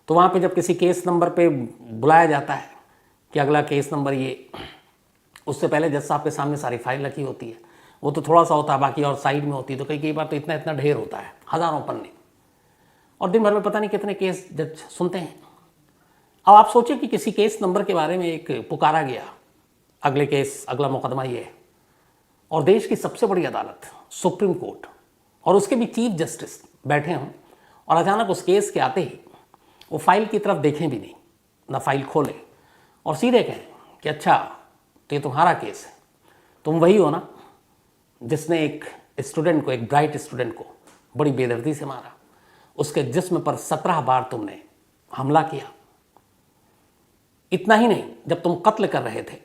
तो वहाँ पे जब किसी केस नंबर पे बुलाया जाता है कि अगला केस नंबर ये, उससे पहले जज साहब के सामने सारी फाइल रखी होती है। वो तो थोड़ा सा होता है, बाकी और साइड में होती है, तो कई बार तो इतना इतना ढेर होता है, हज़ारों पन्ने, और दिन भर में पता नहीं कितने केस जज सुनते हैं। अब आप सोचिए कि किसी केस नंबर के बारे में एक पुकारा गया, अगले केस, अगला मुकदमा ये है, और देश की सबसे बड़ी अदालत सुप्रीम कोर्ट और उसके भी चीफ जस्टिस बैठे हों, और अचानक उस केस के आते ही वो फाइल की तरफ देखें भी नहीं, ना फाइल खोलें, और सीधे कहें कि अच्छा तो ये तुम्हारा केस है, तुम वही हो ना जिसने एक स्टूडेंट को, एक ब्राइट स्टूडेंट को बड़ी बेदर्दी से मारा, उसके जिस्म पर 17 बार तुमने हमला किया। इतना ही नहीं, जब तुम कत्ल कर रहे थे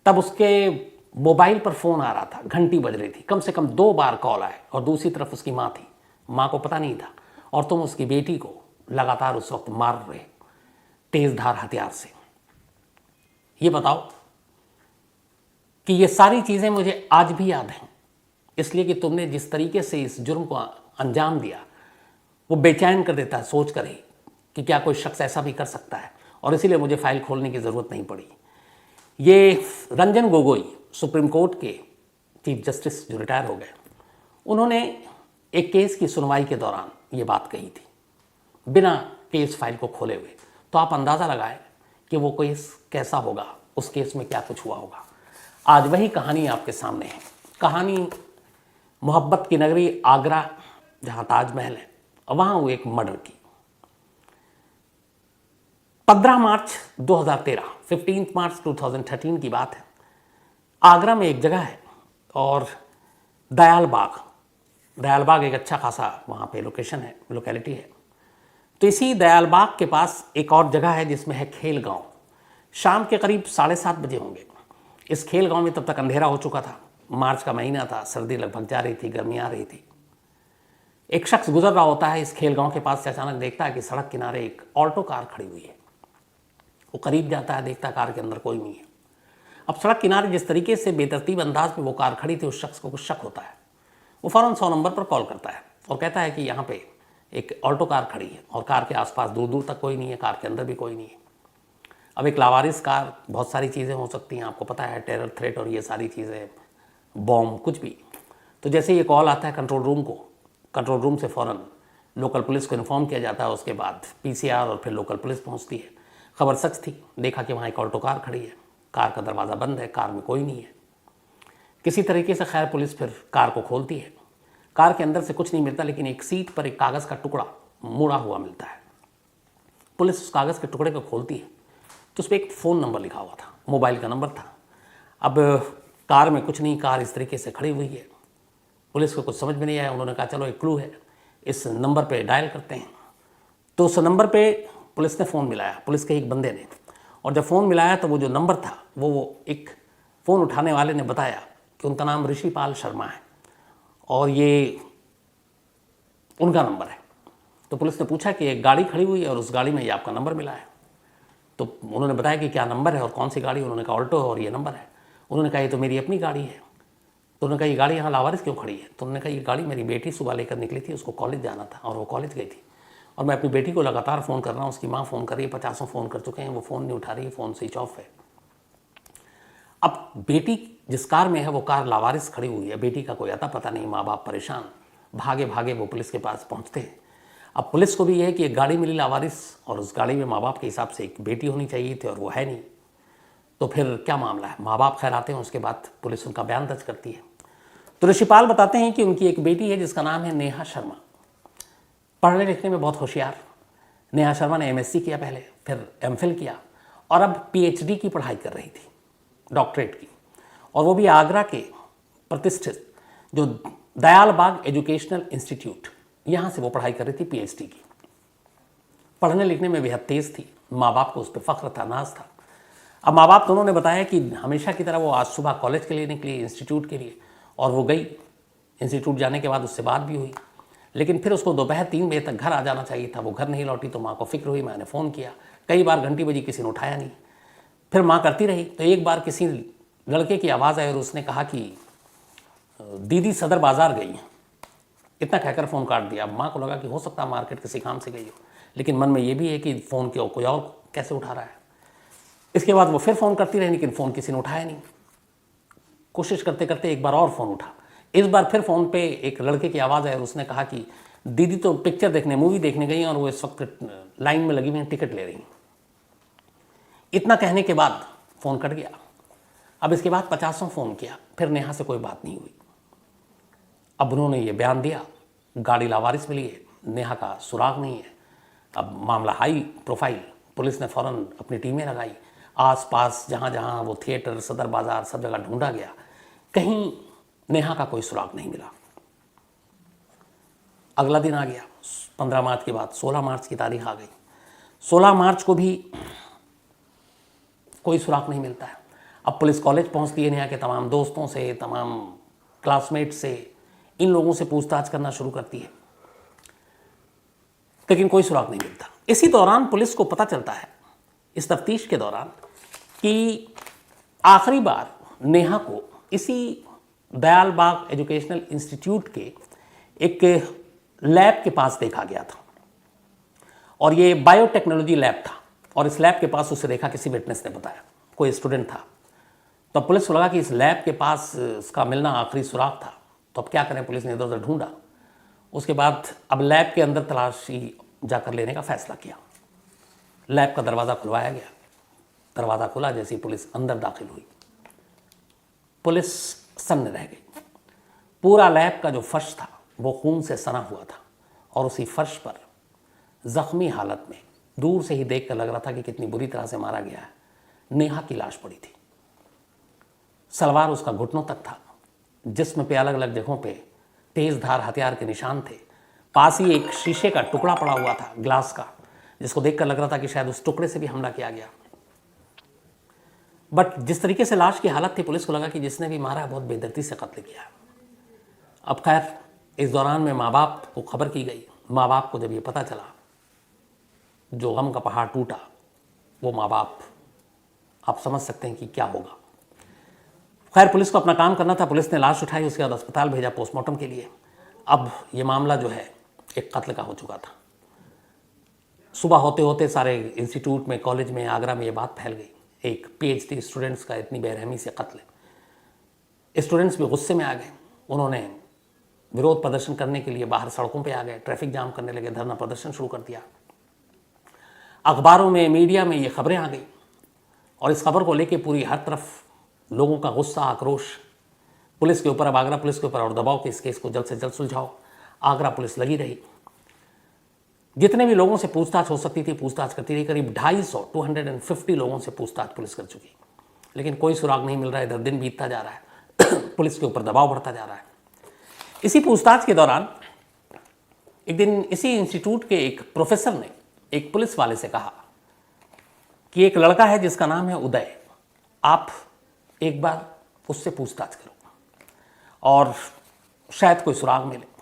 तब उसके मोबाइल पर फ़ोन आ रहा था, घंटी बज रही थी, कम से कम 2 बार कॉल आए, और दूसरी तरफ उसकी माँ थी, माँ को पता नहीं था, और तुम उसकी बेटी को लगातार उस वक्त मार रहे तेज़ धार हथियार से। ये बताओ कि ये सारी चीज़ें मुझे आज भी याद हैं, इसलिए कि तुमने जिस तरीके से इस जुर्म को अंजाम दिया वो बेचैन कर देता है सोच कर ही कि क्या कोई शख्स ऐसा भी कर सकता है, और इसीलिए मुझे फाइल खोलने की ज़रूरत नहीं पड़ी। ये रंजन गोगोई, सुप्रीम कोर्ट के चीफ जस्टिस जो रिटायर हो गए, उन्होंने एक केस की सुनवाई के दौरान ये बात कही थी, बिना केस फाइल को खोले हुए। तो आप अंदाज़ा लगाएं कि वो केस कैसा होगा, उस केस में क्या कुछ हुआ होगा। आज वही कहानी आपके सामने है, कहानी मोहब्बत की नगरी आगरा, जहाँ ताजमहल है, वहाँ हुई एक मर्डर की। 15 मार्च 2013, 15 मार्च 2013 की बात है। आगरा में एक जगह है और दयाल बाग एक अच्छा खासा वहाँ पे लोकेशन है, लोकेलिटी है। तो इसी दयाल बाग के पास एक और जगह है जिसमें है खेल गांव। शाम के करीब 7:30 बजे होंगे। इस खेल गांव में तब तक अंधेरा हो चुका था, मार्च का महीना था, सर्दी लगभग जा रही थी, गर्मी आ रही थी। एक शख्स गुजर रहा होता है इस खेल गांव के पास से, अचानक देखता है कि सड़क किनारे एक ऑल्टो कार खड़ी हुई है। वो करीब जाता है, देखता कार के अंदर कोई नहीं है। अब सड़क किनारे जिस तरीके से बेतरतीब अंदाज में वो कार खड़ी थी, उस शख्स को कुछ शक होता है। वो फ़ौरन 100 नंबर पर कॉल करता है और कहता है कि यहाँ पे एक ऑल्टो कार खड़ी है और कार के आसपास दूर दूर तक कोई नहीं है, कार के अंदर भी कोई नहीं है। अब एक लावारिस कार, बहुत सारी चीज़ें हो सकती हैं, आपको पता है, टेरर थ्रेट और ये सारी चीज़ें, बॉम्ब, कुछ भी। तो जैसे ये कॉल आता है कंट्रोल रूम को, कंट्रोल रूम से फ़ौरन लोकल पुलिस को इन्फॉर्म किया जाता है। उसके बाद पीसीआर और फिर लोकल पुलिस पहुंचती है। खबर सच थी, देखा कि वहाँ एक ऑल्टो कार खड़ी है, कार का दरवाज़ा बंद है, कार में कोई नहीं है। किसी तरीके से खैर पुलिस फिर कार को खोलती है। कार के अंदर से कुछ नहीं मिलता, लेकिन एक सीट पर एक कागज़ का टुकड़ा मुड़ा हुआ मिलता है। पुलिस उस कागज़ के टुकड़े को खोलती है तो उस पर एक फ़ोन नंबर लिखा हुआ था, मोबाइल का नंबर था। अब कार में कुछ नहीं, कार इस तरीके से खड़ी हुई है। पुलिस को कुछ समझ में नहीं आया, उन्होंने कहा चलो एक क्लू है, इस नंबर पे डायल करते हैं। तो उस नंबर पे पुलिस ने फ़ोन मिलाया, पुलिस के एक बंदे ने, और जब फ़ोन मिलाया तो वो जो नंबर था वो एक फ़ोन उठाने वाले ने बताया कि उनका नाम ऋषिपाल शर्मा है और ये उनका नंबर है। तो पुलिस ने पूछा कि एक गाड़ी खड़ी हुई है और उस गाड़ी में ये आपका नंबर मिला है। तो उन्होंने बताया कि क्या नंबर है और कौन सी गाड़ी। उन्होंने कहा ऑल्टो है और ये नंबर है। उन्होंने कहा ये तो मेरी अपनी गाड़ी है। तो उन्होंने कहा ये गाड़ी यहाँ लावारिस क्यों खड़ी है। तो उन्होंने कहा ये गाड़ी मेरी बेटी सुबह लेकर निकली थी, उसको कॉलेज जाना था और वो कॉलेज गई थी, और मैं अपनी बेटी को लगातार फ़ोन कर रहा हूँ, उसकी माँ फ़ोन कर रही है, 50 फ़ोन कर चुके हैं, वो फ़ोन नहीं उठा रही है, फ़ोन स्विच ऑफ है। अब बेटी जिस कार में है वो कार लावारिस खड़ी हुई है, बेटी का कोई अता पता नहीं, माँ बाप परेशान, भागे भागे वो पुलिस के पास पहुँचते हैं। अब पुलिस को भी यह है कि एक गाड़ी मिली लावारिस और उस गाड़ी में माँ बाप के हिसाब से एक बेटी होनी चाहिए थी और वो है नहीं, तो फिर क्या मामला है। माँ बाप खैर आते हैं, उसके बाद पुलिस उनका बयान दर्ज करती है। तो ऋषिपाल बताते हैं कि उनकी एक बेटी है जिसका नाम है नेहा शर्मा, पढ़ने लिखने में बहुत होशियार। नेहा शर्मा ने एमएससी किया पहले, फिर एमफिल किया और अब पीएचडी की पढ़ाई कर रही थी, डॉक्टरेट की, और वो भी आगरा के प्रतिष्ठित जो दयाल बाग एजुकेशनल इंस्टीट्यूट, यहाँ से वो पढ़ाई कर रही थी पीएचडी की। पढ़ने लिखने में बेहद तेज़ थी, माँ बाप को उस पर फ़ख्र था, नाज था। अब माँ बाप दोनों ने बताया कि हमेशा की तरह वो आज सुबह कॉलेज के लिए निकली, इंस्टीट्यूट के लिए, और वो गई। इंस्टीट्यूट जाने के बाद उससे बात भी हुई, लेकिन फिर उसको दोपहर 3 बजे तक घर आ जाना चाहिए था। वो घर नहीं लौटी तो माँ को फिक्र हुई, मैंने फ़ोन किया, कई बार घंटी बजी, किसी ने उठाया नहीं। फिर माँ करती रही, तो एक बार किसी लड़के की आवाज़ आई और उसने कहा कि दीदी सदर बाज़ार गई हैं। इतना कहकर फ़ोन काट दिया। अब माँ को लगा कि हो सकता है मार्केट किसी काम से गई हो, लेकिन मन में ये भी है कि फ़ोन के कोई और कैसे उठा रहा है। इसके बाद वो फिर फ़ोन करती रही, लेकिन फ़ोन किसी ने उठाया नहीं। कोशिश करते करते एक बार और फ़ोन उठा। इस बार फिर फ़ोन पे एक लड़के की आवाज़ आई और उसने कहा कि दीदी तो पिक्चर देखने, मूवी देखने गई और वो इस वक्त लाइन में लगी हुई हैं, टिकट ले रही हैं। इतना कहने के बाद फ़ोन कट गया। अब इसके बाद 50 फ़ोन किया, फिर नेहा से कोई बात नहीं हुई। अब उन्होंने ये बयान दिया, गाड़ी लावारिस मिली है, नेहा का सुराग नहीं है। अब मामला हाई प्रोफाइल, पुलिस ने फ़ौरन अपनी टीमें लगाई। आसपास जहाँ जहाँ वो थिएटर, सदर बाज़ार, सब जगह ढूंढा गया, कहीं नेहा का कोई सुराग नहीं मिला। अगला दिन आ गया, 15 मार्च के बाद 16 मार्च की तारीख आ गई। 16 मार्च को भी कोई सुराग नहीं मिलता है। अब पुलिस कॉलेज पहुंचती है, नेहा के तमाम दोस्तों से, तमाम क्लासमेट से, इन लोगों से पूछताछ करना शुरू करती है, लेकिन कोई सुराग नहीं मिलता। इसी दौरान पुलिस को पता चलता है, इस तफ्तीश के दौरान, कि आखिरी बार नेहा को इसी दयाल बाग एजुकेशनल इंस्टीट्यूट के एक लैब के पास देखा गया था, और ये बायोटेक्नोलॉजी लैब था, और इस लैब के पास उसे देखा किसी विटनेस ने बताया, कोई स्टूडेंट था। तो पुलिस को लगा कि इस लैब के पास इसका मिलना आखिरी सुराग था, तो अब क्या करें। पुलिस ने इधर उधर ढूंढा। उसके बाद अब लैब के अंदर तलाशी जाकर लेने का फैसला किया। लैब का दरवाज़ा खुलवाया गया। दरवाज़ा खुला, जैसी पुलिस अंदर दाखिल हुई, पुलिस सन्न रह गई। पूरा लैब का जो फर्श था वो खून से सना हुआ था, और उसी फर्श पर जख्मी हालत में, दूर से ही देख कर लग रहा था कि कितनी बुरी तरह से मारा गया है, नेहा की लाश पड़ी थी। सलवार उसका घुटनों तक था, जिस्म पे अलग अलग जगहों पे तेज धार हथियार के निशान थे। पास ही एक शीशे का टुकड़ा पड़ा हुआ था, ग्लास का, जिसको देखकर लग रहा था कि शायद उस टुकड़े से भी हमला किया गया। बट जिस तरीके से लाश की हालत थी, पुलिस को लगा कि जिसने भी मारा बहुत बेदर्दी से कत्ल किया। अब खैर, इस दौरान में माँ बाप को खबर की गई। माँ बाप को जब ये पता चला, जो गम का पहाड़ टूटा, वो माँ बाप, आप समझ सकते हैं कि क्या होगा। खैर, पुलिस को अपना काम करना था। पुलिस ने लाश उठाई, उसके बाद अस्पताल भेजा पोस्टमार्टम के लिए। अब ये मामला जो है एक कत्ल का हो चुका था। सुबह होते होते सारे इंस्टीट्यूट में, कॉलेज में, आगरा में ये बात फैल गई, एक PhD स्टूडेंट्स का इतनी बेरहमी से कत्ल। स्टूडेंट्स भी गुस्से में आ गए। उन्होंने विरोध प्रदर्शन करने के लिए बाहर सड़कों पे आ गए, ट्रैफिक जाम करने लगे, धरना प्रदर्शन शुरू कर दिया। अखबारों में, मीडिया में ये खबरें आ गई, और इस खबर को लेके पूरी हर तरफ लोगों का गुस्सा, आक्रोश पुलिस के ऊपर, अब आगरा पुलिस के ऊपर, और दबाव कि इस केस को जल्द से जल्द सुलझाओ। आगरा पुलिस लगी रही, जितने भी लोगों से पूछताछ हो सकती थी पूछताछ करती रही। करीब 250 लोगों से पूछताछ पुलिस कर चुकी, लेकिन कोई सुराग नहीं मिल रहा है। इधर दिन बीतता जा रहा है, पुलिस के ऊपर दबाव बढ़ता जा रहा है। इसी पूछताछ के दौरान एक दिन इसी इंस्टीट्यूट के एक प्रोफेसर ने एक पुलिस वाले से कहा कि एक लड़का है जिसका नाम है उदय, आप एक बार उससे पूछताछ करो और शायद कोई सुराग मिले।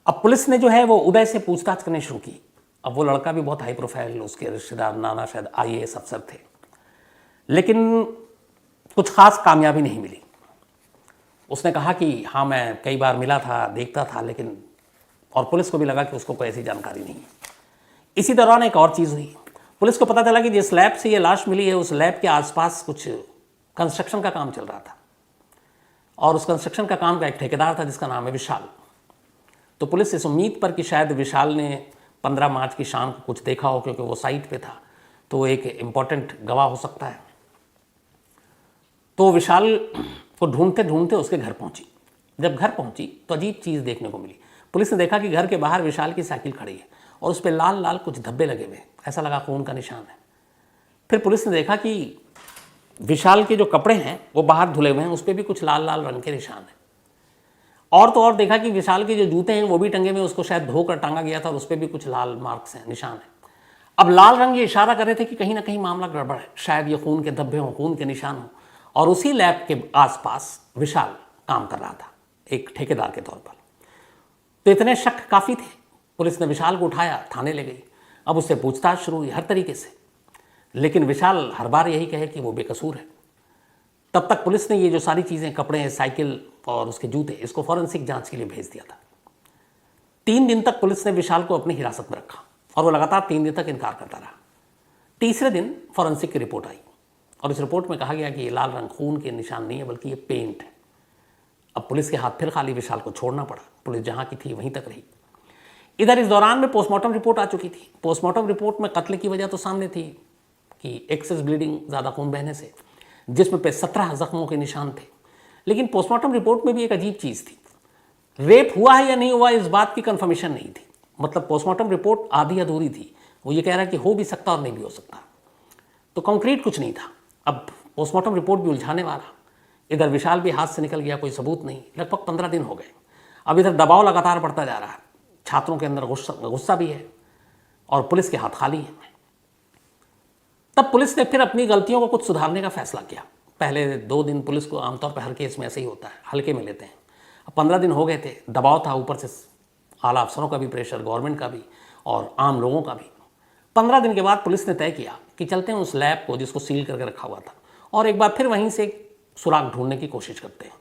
अब पुलिस ने जो है वो उदय से पूछताछ करनी शुरू की। अब वो लड़का भी बहुत हाई प्रोफाइल, उसके रिश्तेदार नाना शायद IAS अफसर थे, लेकिन कुछ खास कामयाबी नहीं मिली। उसने कहा कि हाँ, मैं कई बार मिला था, देखता था, लेकिन, और पुलिस को भी लगा कि उसको कोई ऐसी जानकारी नहीं है। इसी दौरान एक और चीज़ हुई। पुलिस को पता चला कि जिस लैब से ये लाश मिली है, उस लैब के आसपास कुछ कंस्ट्रक्शन का काम चल रहा था, और उस कंस्ट्रक्शन का काम का एक ठेकेदार था जिसका नाम है विशाल। तो पुलिस इस उम्मीद पर कि शायद विशाल ने 15 मार्च की शाम को कुछ देखा हो, क्योंकि वो साइट पे था, तो एक इम्पॉर्टेंट गवाह हो सकता है। तो विशाल को ढूंढते ढूंढते उसके घर पहुंची। जब घर पहुंची तो अजीब चीज़ देखने को मिली। पुलिस ने देखा कि घर के बाहर विशाल की साइकिल खड़ी है, और उस पर लाल लाल कुछ धब्बे लगे हुए, ऐसा लगा खून का निशान है। फिर पुलिस ने देखा कि विशाल के जो कपड़े हैं वो बाहर धुले हुए हैं, उस पर भी कुछ लाल लाल रंग के निशान हैं। और तो और देखा कि विशाल के जो जूते हैं वो भी टंगे हुए, उसको शायद धोकर टांगा गया था, और उस पर भी कुछ लाल मार्क्स हैं, निशान हैं। अब लाल रंग ये इशारा कर रहे थे कि कहीं ना कहीं मामला गड़बड़ है, शायद ये खून के धब्बे हों, खून के निशान हों। और उसी लैब के आसपास विशाल काम कर रहा था एक ठेकेदार के तौर पर। तो इतने शक काफ़ी थे। पुलिस ने विशाल को उठाया, थाने ले गई। अब उससे पूछताछ शुरू हुई हर तरीके से, लेकिन विशाल हर बार यही कहे कि वो बेकसूर है। तब तक पुलिस ने ये जो सारी चीज़ें, कपड़े, साइकिल और उसके जूते, इसको फॉरेंसिक जांच के लिए भेज दिया था। 3 दिन तक पुलिस ने विशाल को अपनी हिरासत में रखा, और वो लगातार 3 दिन तक इनकार करता रहा। तीसरे दिन फॉरेंसिक की रिपोर्ट आई और इस रिपोर्ट में कहा गया कि ये लाल रंग खून के निशान नहीं है बल्कि ये पेंट है। अब पुलिस के हाथ फिर खाली, विशाल को छोड़ना पड़ा। पुलिस जहाँ की थी वहीं तक रही। इधर इस दौरान में पोस्टमार्टम रिपोर्ट आ चुकी थी। पोस्टमार्टम रिपोर्ट में कत्ल की वजह तो सामने थी कि एक्सेस ब्लीडिंग, ज़्यादा खून बहने से, जिसम पे 17 जख्मों के निशान थे। लेकिन पोस्टमार्टम रिपोर्ट में भी एक अजीब चीज़ थी, रेप हुआ है या नहीं हुआ इस बात की कंफर्मेशन नहीं थी। मतलब पोस्टमार्टम रिपोर्ट आधी अधूरी थी। वो ये कह रहा है कि हो भी सकता और नहीं भी हो सकता, तो कंक्रीट कुछ नहीं था। अब पोस्टमार्टम रिपोर्ट भी उलझाने वाला। इधर विशाल भी हाथ से निकल गया, कोई सबूत नहीं। लगभग 15 दिन हो गए। अब इधर दबाव लगातार बढ़ता जा रहा है। छात्रों के अंदर गुस्सा भी है और पुलिस के हाथ खाली है। तब पुलिस ने फिर अपनी गलतियों को कुछ सुधारने का फैसला किया। पहले 2 दिन पुलिस को आमतौर पर हर केस में ऐसे ही होता है, हल्के में लेते हैं। अब 15 दिन हो गए थे, दबाव था ऊपर से आला अफसरों का भी प्रेशर, गवर्नमेंट का भी और आम लोगों का भी। 15 दिन के बाद पुलिस ने तय किया कि चलते हैं उस लैब को जिसको सील करके रखा हुआ था और एक बार फिर वहीं से सुराग ढूंढने की कोशिश करते हैं।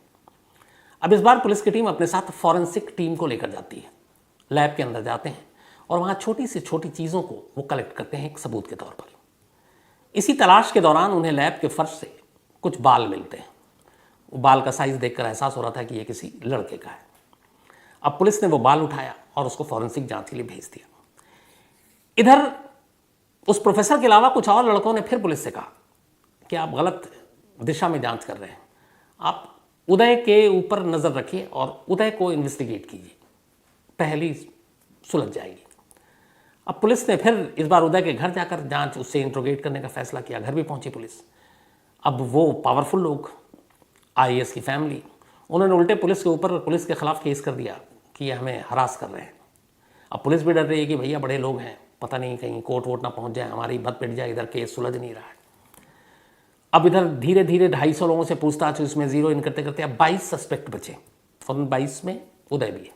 अब इस बार पुलिस की टीम अपने साथ फॉरेंसिक टीम को लेकर जाती है। लैब के अंदर जाते हैं और वहाँ छोटी से छोटी चीज़ों को वो कलेक्ट करते हैं एक सबूत के तौर पर। इसी तलाश के दौरान उन्हें लैब के फर्श से कुछ बाल मिलते हैं। वो बाल का साइज़ देखकर एहसास हो रहा था कि ये किसी लड़के का है। अब पुलिस ने वो बाल उठाया और उसको फॉरेंसिक जांच के लिए भेज दिया। इधर उस प्रोफेसर के अलावा कुछ और लड़कों ने फिर पुलिस से कहा कि आप गलत दिशा में जांच कर रहे हैं, आप उदय के ऊपर नज़र रखिए और उदय को इन्वेस्टिगेट कीजिए, पहली सुलझ जाएगी। अब पुलिस ने फिर इस बार उदय के घर जाकर जांच, उससे इंट्रोगेट करने का फैसला किया। घर भी पहुंची पुलिस। अब वो पावरफुल लोग, आईएएस की फैमिली, उन्होंने उल्टे पुलिस के ऊपर, पुलिस के खिलाफ केस कर दिया कि ये हमें हरास कर रहे हैं। अब पुलिस भी डर रही है कि भैया बड़े लोग हैं, पता नहीं कहीं कोर्ट वोट ना पहुंच जाए, हमारी बद पिट जाए, इधर केस सुलझ नहीं रहा है। अब इधर धीरे धीरे 250 लोगों से पूछताछ, उसमें जीरो इन करते करते अब 22 सस्पेक्ट बचे। उन 22 में उदय भी है।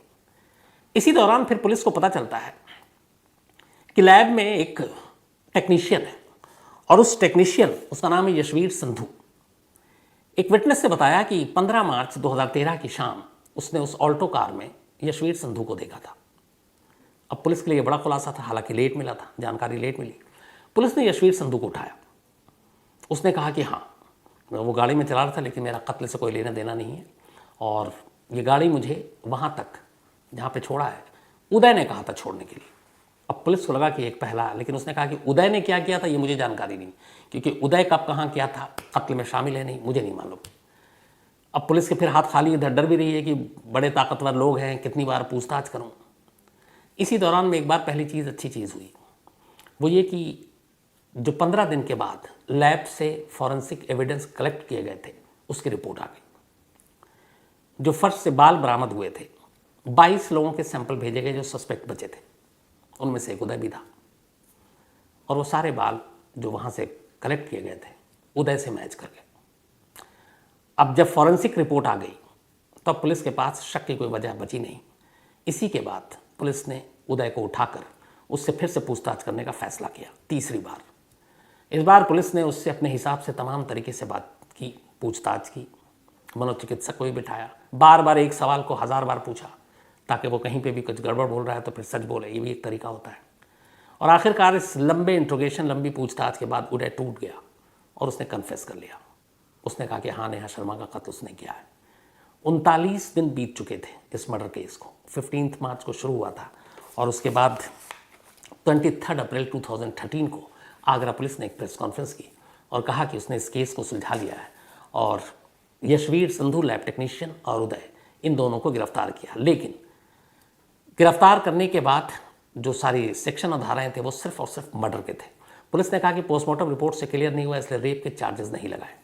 इसी दौरान फिर पुलिस को पता चलता है कि लैब में एक टेक्नीशियन है और उस टेक्नीशियन, उसका नाम है यशवीर संधू। एक विटनेस ने बताया कि 15 मार्च 2013 की शाम उसने उस ऑल्टो कार में यशवीर संधू को देखा था। अब पुलिस के लिए बड़ा खुलासा था, हालांकि लेट मिला था, जानकारी लेट मिली। पुलिस ने यशवीर संधू को उठाया। उसने कहा कि हाँ, वो गाड़ी में चला रहा था लेकिन मेरा कत्ल से कोई लेना देना नहीं है और ये गाड़ी मुझे वहाँ तक जहाँ पे छोड़ा है उदय ने कहा था छोड़ने के लिए। अब पुलिस को लगा कि एक पहला, लेकिन उसने कहा कि उदय ने क्या किया था ये मुझे जानकारी नहीं, क्योंकि उदय कब कहाँ किया था, कत्ल में शामिल है नहीं, मुझे नहीं मालूम। अब पुलिस के फिर हाथ खाली, इधर डर भी रही है कि बड़े ताकतवर लोग हैं, कितनी बार पूछताछ करूँ। इसी दौरान में एक बार पहली चीज़, अच्छी चीज़ हुई, वो ये कि जो 15 दिन के बाद लैब से फॉरेंसिक एविडेंस कलेक्ट किए गए थे उसकी रिपोर्ट आ गई। जो फर्श से बाल बरामद हुए थे, 22 लोगों के सैंपल भेजे गए जो सस्पेक्ट बचे थे, उनमें से एक उदय भी था और वो सारे बाल जो वहाँ से कलेक्ट किए गए थे उदय से मैच कर गए। अब जब फॉरेंसिक रिपोर्ट आ गई तब पुलिस के पास शक की कोई वजह बची नहीं। इसी के बाद पुलिस ने उदय को उठाकर उससे फिर से पूछताछ करने का फैसला किया, तीसरी बार। इस बार पुलिस ने उससे अपने हिसाब से तमाम तरीके से बात की, पूछताछ की, मनोचिकित्सक को भी बिठाया, बार बार एक सवाल को 1000 बार पूछा ताकि वो कहीं पे भी कुछ गड़बड़ बोल रहा है तो फिर सच बोले, ये भी एक तरीका होता है। और आखिरकार इस लंबे इंट्रोगेशन, लंबी पूछताछ के बाद उदय टूट गया और उसने कन्फेस कर लिया। उसने कहा कि हाँ, नेहा शर्मा का कत्ल उसने किया है। 39 दिन बीत चुके थे इस मर्डर केस को। 15 मार्च को शुरू हुआ था और उसके बाद 23 अप्रैल 2013 को आगरा पुलिस ने एक प्रेस कॉन्फ्रेंस की और कहा कि उसने इस केस को सुलझा लिया है और यशवीर संधू, लैब टेक्नीशियन, और उदय, इन दोनों को गिरफ्तार किया। लेकिन गिरफ्तार करने के बाद जो सारी सेक्शन और धाराएं थे वो सिर्फ और सिर्फ मर्डर के थे। पुलिस ने कहा कि पोस्टमार्टम रिपोर्ट से क्लियर नहीं हुआ, इसलिए रेप के चार्जेस नहीं लगाए।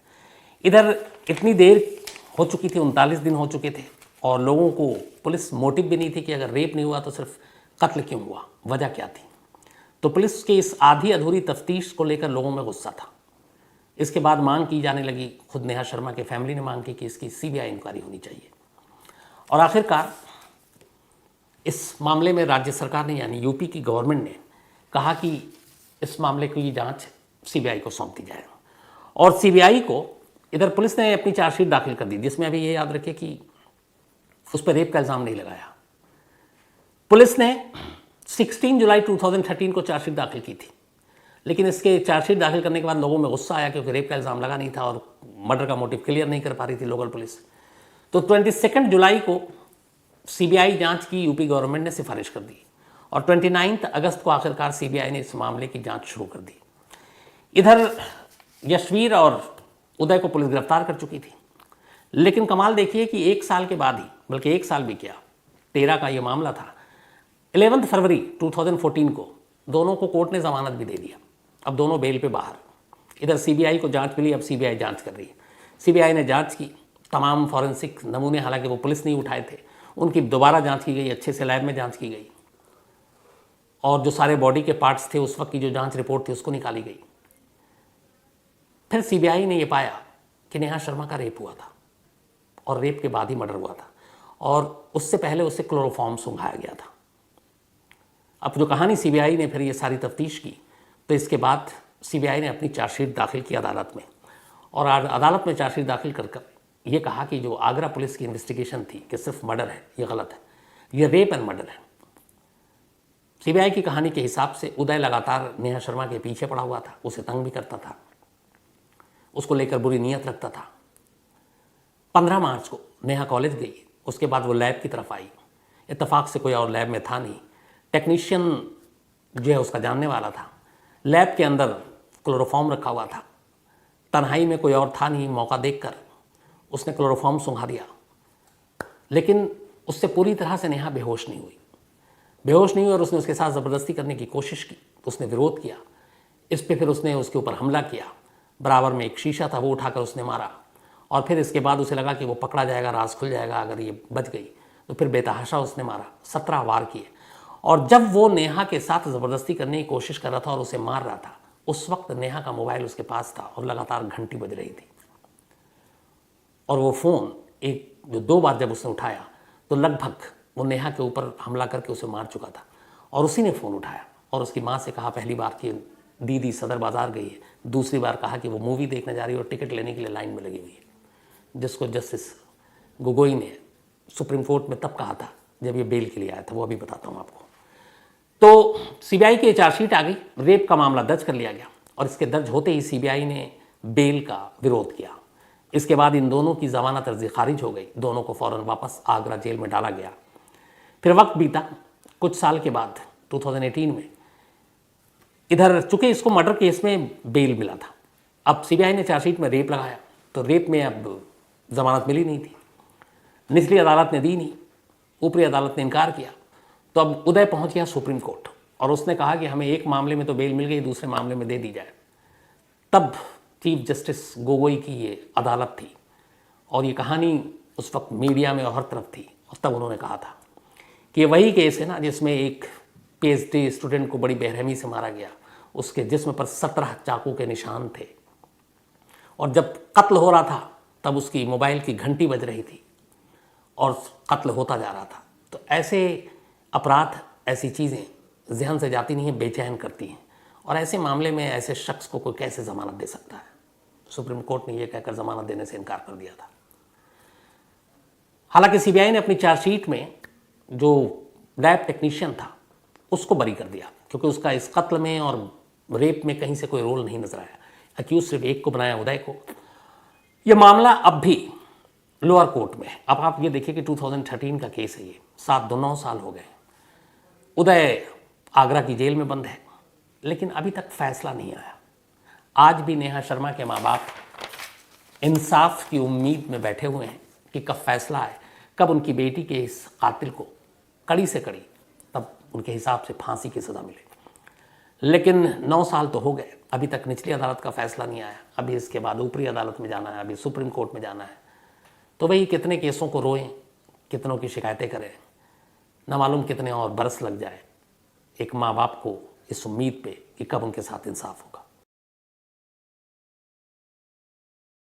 इधर इतनी देर हो चुकी थी, 39 दिन हो चुके थे और लोगों को पुलिस मोटिव भी नहीं थी कि अगर रेप नहीं हुआ तो सिर्फ कत्ल क्यों हुआ, वजह क्या थी। तो पुलिस के इस आधी अधूरी तफ्तीश को लेकर लोगों में गुस्सा था। इसके बाद मांग की जाने लगी, खुद नेहा शर्मा की फैमिली ने मांग की कि इसकी सीबीआई इंक्वायरी होनी चाहिए। और आखिरकार इस मामले में राज्य सरकार ने, यानी यूपी की गवर्नमेंट ने कहा कि इस मामले की जांच सीबीआई को सौंप दी जाए। और सीबीआई को इधर पुलिस ने अपनी चार्जशीट दाखिल कर दी, जिसमें अभी ये याद रखें कि उस पर रेप का इल्ज़ाम नहीं लगाया। पुलिस ने 16 जुलाई 2013 को चार्जशीट दाखिल की थी, लेकिन इसके चार्जशीट दाखिल करने के बाद लोगों में गुस्सा आया क्योंकि रेप का इल्ज़ाम लगा नहीं था और मर्डर का मोटिव क्लियर नहीं कर पा रही थी लोकल पुलिस। तो 22 जुलाई को सीबीआई जांच की यूपी गवर्नमेंट ने सिफारिश कर दी और 29 अगस्त को आखिरकार सीबीआई ने इस मामले की जांच शुरू कर दी। इधर यशवीर और उदय को पुलिस गिरफ्तार कर चुकी थी, लेकिन कमाल देखिए कि 1 साल के बाद ही, बल्कि 1 साल भी क्या, 13 का ये मामला था, 11 फरवरी 2014 को दोनों को कोर्ट ने जमानत भी दे दिया। अब दोनों बेल पे बाहर। इधर सीबीआई को जांच मिली, अब सीबीआई जांच कर रही है। सीबीआई ने जांच की, तमाम फॉरेंसिक नमूने, हालांकि वो पुलिस नहीं उठाए थे, उनकी दोबारा जांच की गई, अच्छे से लैब में जांच की गई और जो सारे बॉडी के पार्ट्स थे उस वक्त की जो जांच रिपोर्ट थी उसको निकाली गई। फिर सीबीआई ने यह पाया कि नेहा शर्मा का रेप हुआ था और रेप के बाद ही मर्डर हुआ था और उससे पहले उसे क्लोरोफॉर्म सुंघाया गया था। अब जो कहानी सीबीआई ने फिर ये सारी तफ्तीश की, तो इसके बाद सीबीआई ने अपनी चार्जशीट दाखिल की अदालत में और अदालत में चार्जशीट दाखिल कर ये कहा कि जो आगरा पुलिस की इन्वेस्टिगेशन थी कि सिर्फ मर्डर है, ये गलत है, ये रेप एंड मर्डर है। सीबीआई की कहानी के हिसाब से उदय लगातार नेहा शर्मा के पीछे पड़ा हुआ था, उसे तंग भी करता था, उसको लेकर बुरी नीयत रखता था। 15 मार्च को नेहा कॉलेज गई, उसके बाद वो लैब की तरफ आई। इत्तेफाक से कोई और लैब में था नहीं, टेक्नीशियन जो है उसका जानने वाला था। लैब के अंदर क्लोरोफॉर्म रखा हुआ था, तन्हाई में कोई और था नहीं, मौका देखकर उसने क्लोरोफॉर्म सुंघा दिया, लेकिन उससे पूरी तरह से नेहा बेहोश नहीं हुई और उसने उसके साथ ज़बरदस्ती करने की कोशिश की, उसने विरोध किया। इस पे फिर उसने उसके ऊपर हमला किया, बराबर में एक शीशा था वो उठाकर उसने मारा और फिर इसके बाद उसे लगा कि वो पकड़ा जाएगा, राज खुल जाएगा, अगर ये बच गई तो फिर बेतहाशा उसने मारा। 17 वार किए और जब वो नेहा के साथ ज़बरदस्ती करने की कोशिश कर रहा था और उसे मार रहा था, उस वक्त नेहा का मोबाइल उसके पास था और लगातार घंटी बज रही थी और वो फ़ोन जो 2 बार जब उसने उठाया तो लगभग वो नेहा के ऊपर हमला करके उसे मार चुका था और उसी ने फ़ोन उठाया और उसकी माँ से कहा पहली बार कि दीदी सदर बाज़ार गई है, दूसरी बार कहा कि वो मूवी देखने जा रही है और टिकट लेने के लिए लाइन में लगी हुई है, जिसको जस्टिस गोगोई ने सुप्रीम कोर्ट में तब कहा था जब ये बेल के लिए आया था, वो अभी बताता हूँ आपको। तो सीबीआई की चार्जशीट आ गई, रेप का मामला दर्ज कर लिया गया और इसके दर्ज होते ही सीबीआई ने बेल का विरोध किया। इसके बाद इन दोनों की ज़मानत अर्जी खारिज हो गई, दोनों को फ़ौरन वापस आगरा जेल में डाला गया। फिर वक्त बीता, कुछ साल के बाद 2018 में इधर चूंकि इसको मर्डर केस में बेल मिला था, अब सीबीआई ने चार्जशीट में रेप लगाया तो रेप में अब ज़मानत मिली नहीं थी, निचली अदालत ने दी नहीं, ऊपरी अदालत ने इनकार किया। तो अब उदय पहुंच गया सुप्रीम कोर्ट और उसने कहा कि हमें एक मामले में तो बेल मिल गई, दूसरे मामले में दे दी जाए। तब चीफ जस्टिस गोगोई की ये अदालत थी और ये कहानी उस वक्त मीडिया में और हर तरफ थी और तब उन्होंने कहा था कि ये वही केस है ना जिसमें एक पीएचडी स्टूडेंट को बड़ी बेरहमी से मारा गया, उसके जिस्म पर 17 चाकू के निशान थे और जब कत्ल हो रहा था तब उसकी मोबाइल की घंटी बज रही थी और कत्ल होता जा रहा था। तो ऐसे अपराध, ऐसी चीज़ें ज़हन से जाती नहीं हैं, बेचैन करती हैं और ऐसे मामले में ऐसे शख्स को कोई कैसे ज़मानत दे सकता है। सुप्रीम कोर्ट ने यह कहकर ज़मानत देने से इनकार कर दिया था। हालांकि सीबीआई ने अपनी चार्जशीट में जो लैब टेक्नीशियन था उसको बरी कर दिया क्योंकि उसका इस कत्ल में और रेप में कहीं से कोई रोल नहीं नजर आया। अक्यूज सिर्फ एक को बनाया, उदय को। यह मामला अब भी लोअर कोर्ट में है। अब आप ये देखिए कि 2013 का केस है, ये 7-9 साल हो गए। उदय आगरा की जेल में बंद है लेकिन अभी तक फैसला नहीं आया। आज भी नेहा शर्मा के माँ बाप इंसाफ की उम्मीद में बैठे हुए हैं कि कब फैसला आए, कब उनकी बेटी के इस कातिल को कड़ी से कड़ी, तब उनके हिसाब से फांसी की सज़ा मिले। लेकिन 9 साल तो हो गए, अभी तक निचली अदालत का फैसला नहीं आया। अभी इसके बाद ऊपरी अदालत में जाना है, अभी सुप्रीम कोर्ट में जाना है। तो भाई कितने केसों को रोएं, कितनों की शिकायतें करें, न मालूम कितने और बरस लग जाए एक माँ बाप को इस उम्मीद पे कि कब उनके साथ इंसाफ होगा।